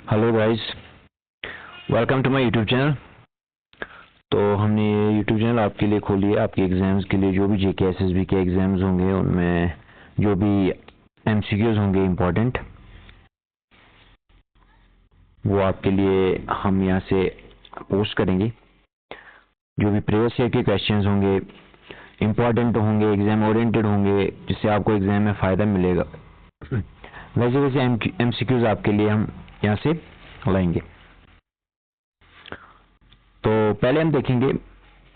Hello guys, welcome to my YouTube channel. तो हमने ये यूट्यूब चैनल आपके लिए खोली है, आपके एग्जाम्स के लिए। जो भी जेके एसएसबी के एग्जाम्स होंगे उनमें जो भी एमसीक्यूज होंगे इम्पोर्टेंट, वो आपके लिए हम यहाँ से पोस्ट करेंगे। जो भी प्रीवियस ईयर के क्वेश्चंस होंगे इम्पोर्टेंट होंगे, एग्जाम ओरिएंटेड होंगे, जिससे आपको एग्जाम में फ़ायदा मिलेगा, वैसे वैसे एमसीक्यूज आपके लिए हम यहाँ से लाएंगे। तो पहले हम देखेंगे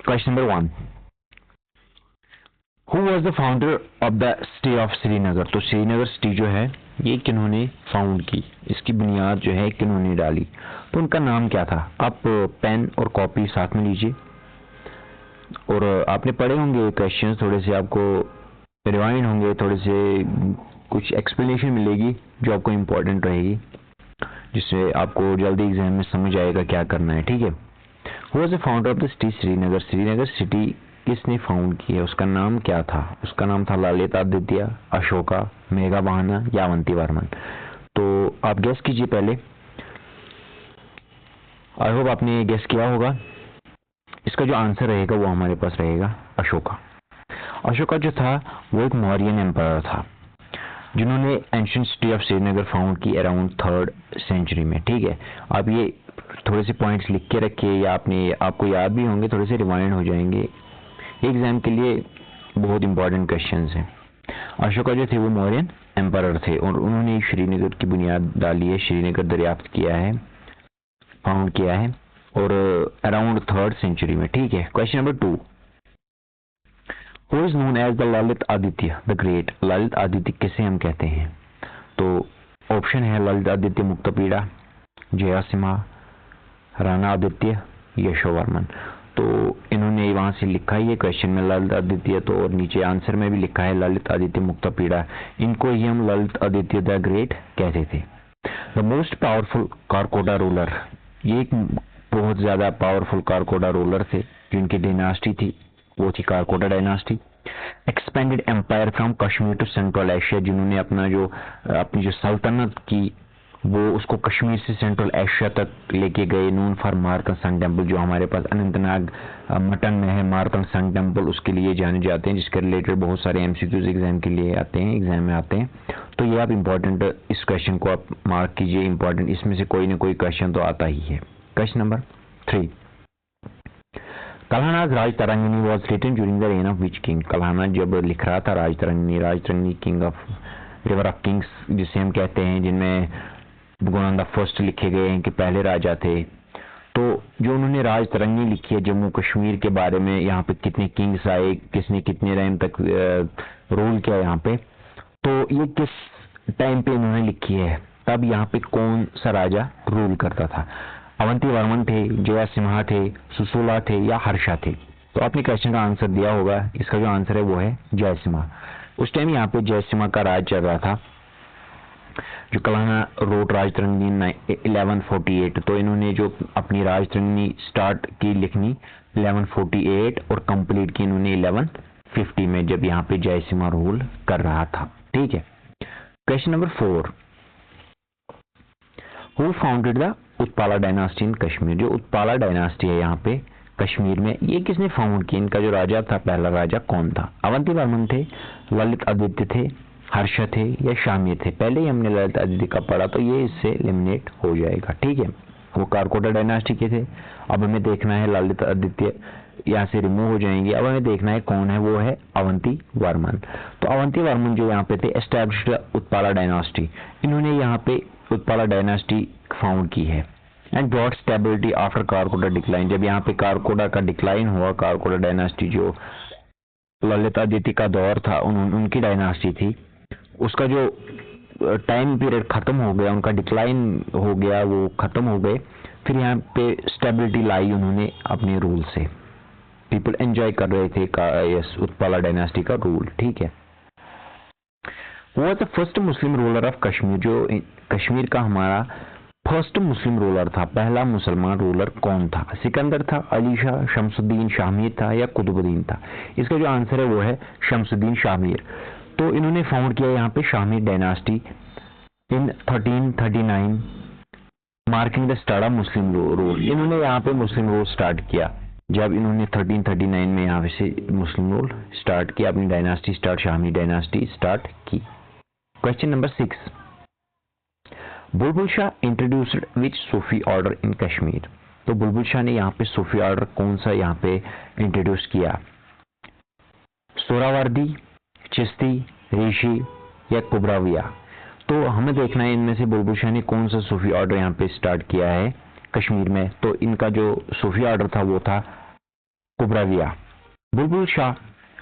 question number 1, who was the founder of the city of Srinagar. तो श्रीनगर सिटी जो है ये किन्होंने फाउंड की, इसकी बुनियाद जो है किन्होंने डाली, तो उनका नाम क्या था। आप पेन और कॉपी साथ में लीजिए, और आपने पढ़े होंगे क्वेश्चन, थोड़े से आपको रिवाइंड होंगे, थोड़े से कुछ एक्सप्लेनेशन मिलेगी जो आपको इम्पोर्टेंट रहेगी, जिससे आपको जल्दी एग्जाम में समझ आएगा क्या करना है। ठीक है, who was the founder of the city Srinagar. Srinagar city किसने फाउंड की है, उसका नाम क्या था। उसका नाम था ललितादित्य, अशोका, मेघावाहना या अवंती वर्मन। तो आप गेस कीजिए पहले। आई होप आपने गेस किया होगा। इसका जो आंसर रहेगा वो हमारे पास रहेगा अशोका। अशोका जो था वो एक मौर्यन एम्पायर था, जिन्होंने ancient city of Srinagar found की अराउंड 3rd सेंचुरी में। ठीक है, आप ये थोड़े से पॉइंट्स लिख के रखिए, या आपको याद भी होंगे, थोड़े से रिवाइंड हो जाएंगे। एग्जाम के लिए बहुत इंपॉर्टेंट क्वेश्चंस हैं। अशोका जो थे वो मौर्यन एम्पायर थे, और उन्होंने श्रीनगर की बुनियाद डाली है, श्रीनगर दरियाफ्त किया है, फाउंड किया है, और अराउंड 3rd सेंचुरी में। ठीक है, question number 2, who is known as the Lalit Aditya the great. Lalit Aditya किसे हम कहते हैं। तो ऑप्शन है ललित आदित्य मुक्तापीड़ा, जयसिम्हा, राणा आदित्य, यशोवर्मन। तो इन्होंने वहां से लिखा है ये क्वेश्चन में ललित आदित्य, तो और नीचे आंसर में भी लिखा है ललित आदित्य मुक्तापीड़ा। इनको ही हम ललित आदित्य द ग्रेट कहते थे। The most powerful Karkota ruler, ये एक बहुत ज्यादा पावरफुल कारकोटा रूलर थे, जिनकी डायनास्टी थी वो थी Karkota dynasty. Expanded empire from Kashmir to central Asia, जिन्होंने अपनी जो सल्तनत की वो उसको कश्मीर से सेंट्रल एशिया तक लेके गए। Known for Markan sun temple, जो हमारे पास अनंतनाग मटन में है मार्कन सन टेम्पल, उसके लिए जाने जाते हैं, जिसके रिलेटेड बहुत सारे एमसीक्यूज एग्जाम के लिए आते हैं, एग्जाम में आते हैं। तो ये आप इम्पोर्टेंट, इस क्वेश्चन को आप मार्क कीजिए, इंपॉर्टेंट, इसमें से कोई ना कोई क्वेश्चन तो आता ही है। Question number 3, Kalhana's Rajatarangini was written during the reign of which king. Kalhana जब लिख रहा था Rajatarangini king of river of kings जिसे हम कहते हैं, जिनमें गुणानंद फर्स्ट लिखे गए हैं कि पहले राजा थे। तो जो उन्होंने राजतरंगिणी लिखी है जम्मू कश्मीर के बारे में, यहाँ पे कितने किंग्स आए, किसने कितने टाइम तक रूल किया यहाँ पे, तो ये किस टाइम पे इन्होंने लिखी है, तब यहाँ पे कौन सा राजा रूल करता था। अवंती वर्मन थे, जयसिम्हा थे, सुशोला थे या हर्षा थे। तो आपने क्वेश्चन का आंसर दिया होगा, इसका जो आंसर है वो है जयसिम्हा। उस टाइम यहाँ पे जयसिम्हा का राज चल रहा था। जो कल्हाना रोट राजतरंगिणी 1148, तो इन्होंने जो अपनी राजतरंगिणी स्टार्ट की लिखनी 1148 और कंप्लीट की इन्होंने 1150 में, जब यहाँ पे जयसिम्हा रूल कर रहा था। ठीक है, question number 4, who founded the Utpala dynasty in Kashmir. जो उत्पाला डायनास्टी है यहाँ पे कश्मीर में, ये किसने फाउंड की, इनका जो राजा था, पहला राजा कौन था। अवंती वर्मन थे, ललित आदित्य थे, हर्ष थे या शामिर थे। पहले ही हमने ललित आदित्य का पढ़ा, तो ये इससे एलिमिनेट हो जाएगा। ठीक है, वो कारकोटा डायनास्टी के थे। अब हमें देखना है ललित आदित्य यहाँ से रिमूव हो जाएंगे, अब हमें देखना है कौन है, वो है अवंती वर्मन। तो अवंती वर्मन जो यहाँ पे थे एस्टैब्लिश्ड उत्पाला डायनास्टी, इन्होंने यहाँ पे उत्पाला डायनास्टी फाउंड की है। And broad stability after Karkota decline, जब यहाँ पे कारकोटा का डिक्लाइन हुआ, कारकोटा डायनास्टी जो ललितादित्य का दौर था, उनकी डायनास्टी थी, उसका जो टाइम पीरियड खत्म हो गया, उनका डिक्लाइन हो गया, वो खत्म हो गए, फिर यहाँ पे स्टेबिलिटी लाई उन्होंने अपने रूल से। पीपल एंजॉय कर रहे थे उत्पाला डायनास्टी का रूल। ठीक है, वो was the first Muslim ruler of Kashmir. जो कश्मीर का हमारा फर्स्ट मुस्लिम रूलर था, पहला मुसलमान रूलर कौन था। सिकंदर था, अली शाह, शमसुद्दीन शाहमीर था या कुतुबुद्दीन था। इसका जो आंसर है वो है शमसुद्दीन शाहमीर। तो इन्होंने फाउंड किया यहाँ पे Shahmir dynasty in 1339 marking the start of Muslim rule, इन्होंने यहाँ पे मुस्लिम रूल स्टार्ट किया जब इन्होंने 1339 में यहाँ से मुस्लिम रूल स्टार्ट किया, अपनी डायनास्टी स्टार्ट, शाही डायनास्टी स्टार्ट की। Question number 6, Bulbul Shah introduced which Sufi order in Kashmir. तो बुलबुल शाह ने यहाँ पे सूफी ऑर्डर कौन सा यहाँ पे इंट्रोड्यूस किया, सोहरावर्दी, चिश्ती, ऋषि या कुबराविया। तो हमें देखना है इनमें से बुलबुल शाह ने कौन सा सूफी ऑर्डर यहाँ पे स्टार्ट किया है कश्मीर में। तो इनका जो सूफी ऑर्डर था वो था Kubrawiya. Bulbul Shah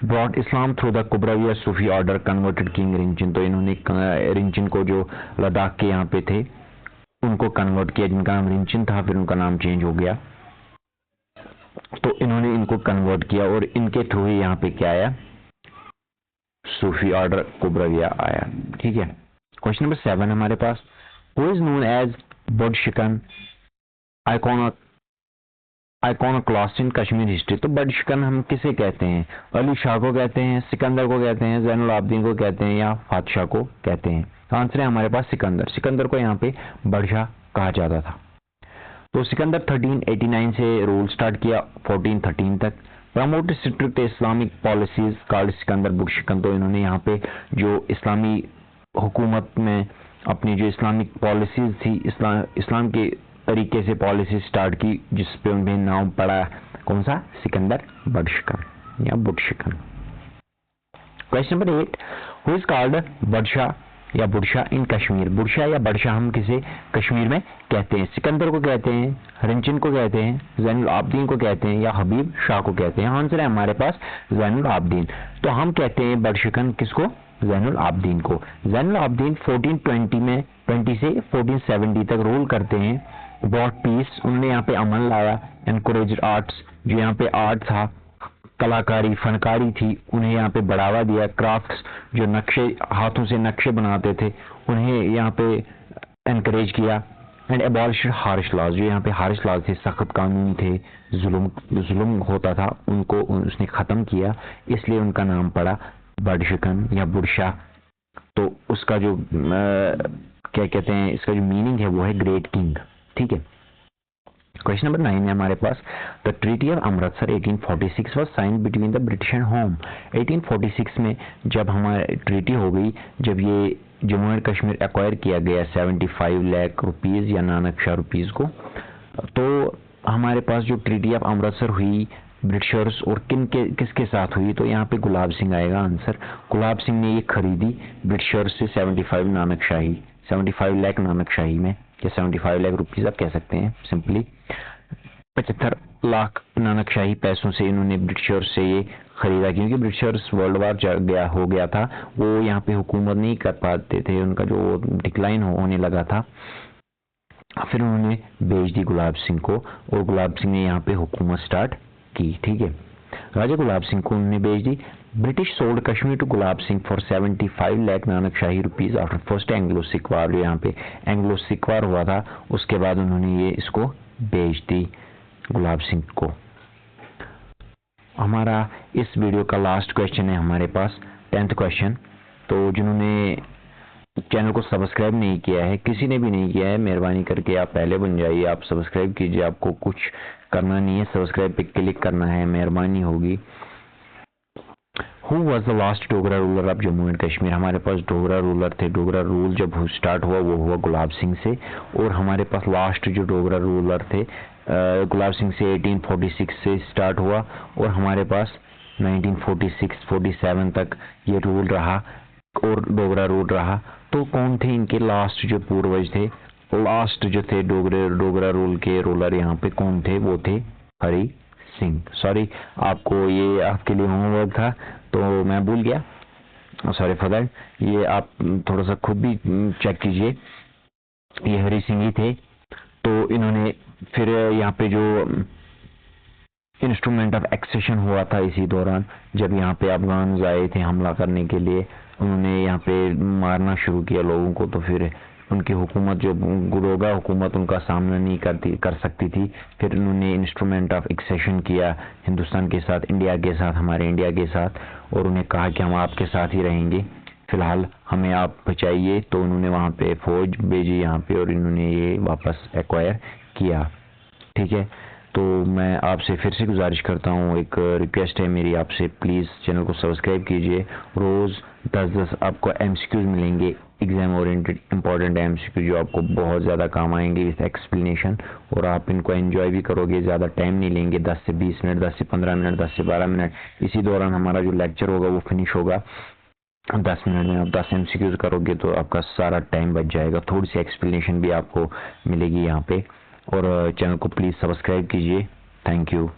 brought Islam through the Kubrawiya Sufi order converted king Rinchin. तो इन्होंने रिंचिन को, जो लद्दाख के यहाँ पे थे, उनको कन्वर्ट किया, जिनका नाम रिंचिन था, फिर उनका नाम चेंज हो गया। तो इन्होंने इनको कन्वर्ट किया और इनके थ्रू ही यहाँ पे क्या आया, सूफी ऑर्डर कुबराविया आया। ठीक है। क्वेश्चन नंबर 7 हमारे पास, who is known as Butshikan iconoclast in Kashmir history. तो बडशिकन हम किसे कहते हैं, अली शाह को कहते हैं, सिकंदर को कहते हैं, ज़ैनुल आबदीन को कहते हैं या फातशाह को कहते हैं। आंसर है हमारे पास सिकंदर। सिकंदर को यहाँ पे बडशाह कहा जाता था। तो सिकंदर 1389 से रूल स्टार्ट किया 1413 तक। Promote strict Islamic policies called Sikandar Butshikan. तो इन्होंने यहाँ पे जो इस्लामी हुकूमत में अपनी जो इस्लामिक पॉलिसीज थी, इस्लाम के तरीके से पॉलिसी स्टार्ट की, जिस पे उन्हें नाम पड़ा कौन सा, सिकंदर बडशिकन या Butshikan. Question number 8, who is called Budshah या बुडशाह इन कश्मीर। बुडशाह या बडशाह हम किसे कश्मीर में कहते हैं, सिकंदर को कहते हैं, रिंचिन को कहते हैं, ज़ैनुल आबदीन को कहते हैं या हबीब शाह को कहते हैं। आंसर है हमारे पास ज़ैनुल आबदीन। तो हम कहते हैं बडशिकन किसको, ज़ैनुल आबदीन को। ज़ैनुल आबदीन 1420 में 20 से 1470 तक रूल करते हैं। ब्रॉड पीस, उन्होंने यहाँ पे अमन लाया। एनकरेज आर्ट्स, जो यहाँ पे आर्ट था, कलाकारी, फनकारी थी, उन्हें यहाँ पे बढ़ावा दिया। क्राफ्ट्स, जो नक्शे, हाथों से नक्शे बनाते थे, उन्हें यहाँ पे एनकरेज किया। एंड एबॉलिश्ड हारिश लॉज, जो यहाँ पे हारिश लॉज थे, सख्त कानून थे, जुल्म होता था, उनको उसने ख़त्म किया, इसलिए उनका नाम पड़ा बडशिकन या बुडशाह। तो उसका जो क्या कहते हैं, इसका जो मीनिंग है वो है ग्रेट किंग। ठीक है। क्वेश्चन नंबर 9 है हमारे पास, the treaty of Amritsar 1846 was signed between the British and होम। 1846 में जब हमारी ट्रीटी हो गई, जब ये जम्मू एंड कश्मीर एक्वायर किया गया 75 लाख रुपीज़ या नानक शाह रुपीज़ को, तो हमारे पास जो ट्रीटी ऑफ अमृतसर हुई ब्रिटिशर्स और किसके साथ हुई, तो यहाँ पे गुलाब सिंह आएगा आंसर। गुलाब सिंह ने ये खरीदी ब्रिटिशर्स से 75 लाख नानक शाही में, या 75 लाख रुपीज़ आप कह सकते हैं सिंपली। 75 लाख नानक शाही पैसों से इन्होंने ब्रिटिशर्स से ये खरीदा, क्योंकि ब्रिटिशर्स वर्ल्ड वार हो गया था, वो यहाँ पे हुकूमत नहीं कर पाते थे, उनका जो डिक्लाइन होने लगा था। फिर उन्होंने बेच दी गुलाब सिंह को और गुलाब सिंह ने यहाँ पे हुकूमत स्टार्ट की। ठीक है। राजा गुलाब सिंह को उन्होंने बेच दी। British sold Kashmir to Gulab Singh for 75 lakh Nanak Shahi rupees after first Anglo Sikh war. जो यहाँ पे एंग्लो सिख वार हुआ था, उसके बाद उन्होंने ये इसको बेच दी गुलाब सिंह को। हमारा इस वीडियो का लास्ट क्वेश्चन है हमारे पास, 10th क्वेश्चन। तो जिन्होंने चैनल को सब्सक्राइब नहीं किया है, किसी ने भी नहीं किया है, मेहरबानी करके आप पहले बन जाइए, आप सब्सक्राइब कीजिए। आपको कुछ करना नहीं है, सब्सक्राइब पे क्लिक करना है, मेहरबानी होगी। Who was the last Dogra ruler of Jammu and Kashmir. हमारे पास डोगरा रूलर थे, डोगरा रूल जब स्टार्ट हुआ वो हुआ गुलाब सिंह से, और हमारे पास लास्ट जो डोगरा रूलर थे गुलाब सिंह से 1846 से स्टार्ट हुआ, और हमारे पास 1946-47 तक ये रूल रहा और डोगरा रूल रहा। तो कौन थे इनके लास्ट जो पूर्वज थे, लास्ट जो थे डोगरा रूल के रूलर यहाँ पे कौन थे, वो थे हरि सिंह। सॉरी, आपको ये आपके लिए होमवर्क था तो मैं भूल गया, सॉरी फॉर दैट। ये आप थोड़ा सा खुद भी चेक कीजिए, ये हरि सिंह ही थे। तो इन्होंने फिर यहाँ पे जो इंस्ट्रूमेंट ऑफ एक्सेशन हुआ था इसी दौरान, जब यहाँ पे अफगान आए थे हमला करने के लिए, उन्होंने यहाँ पे मारना शुरू किया लोगों को। तो फिर उनकी हुकूमत, जो गुरोगा हुकूमत, उनका सामना नहीं कर सकती थी। फिर उन्होंने इंस्ट्रूमेंट ऑफ एक्सेशन किया हिंदुस्तान के साथ, इंडिया के साथ, हमारे इंडिया के साथ, और उन्हें कहा कि हम आपके साथ ही रहेंगे। फ़िलहाल हमें आप बचाइए। तो उन्होंने वहाँ पे फ़ौज भेजी यहाँ पे और इन्होंने ये वापस एक्वायर किया। ठीक है, तो मैं आपसे फिर से गुजारिश करता हूँ, एक रिक्वेस्ट है मेरी आपसे, प्लीज़ चैनल को सब्सक्राइब कीजिए। रोज़ 10-10 आपको MCQs मिलेंगे, एग्ज़ाम ओरिएंटेड इंपॉर्टेंट MCQ, जो आपको बहुत ज़्यादा काम आएंगे विथ एक्सप्लेनेशन, और आप इनको एंजॉय भी करोगे। ज़्यादा टाइम नहीं लेंगे, 10 से 20 मिनट, 10 से 15 मिनट, 10 से 12 मिनट। इसी दौरान हमारा जो लेक्चर होगा वो फिनिश होगा। 10 मिनट में आप 10 MCQs करोगे तो आपका सारा टाइम बच जाएगा। थोड़ी सी एक्सप्लेनेशन भी आपको मिलेगी यहाँ पे। और चैनल को प्लीज़ सब्सक्राइब कीजिए। Thank you.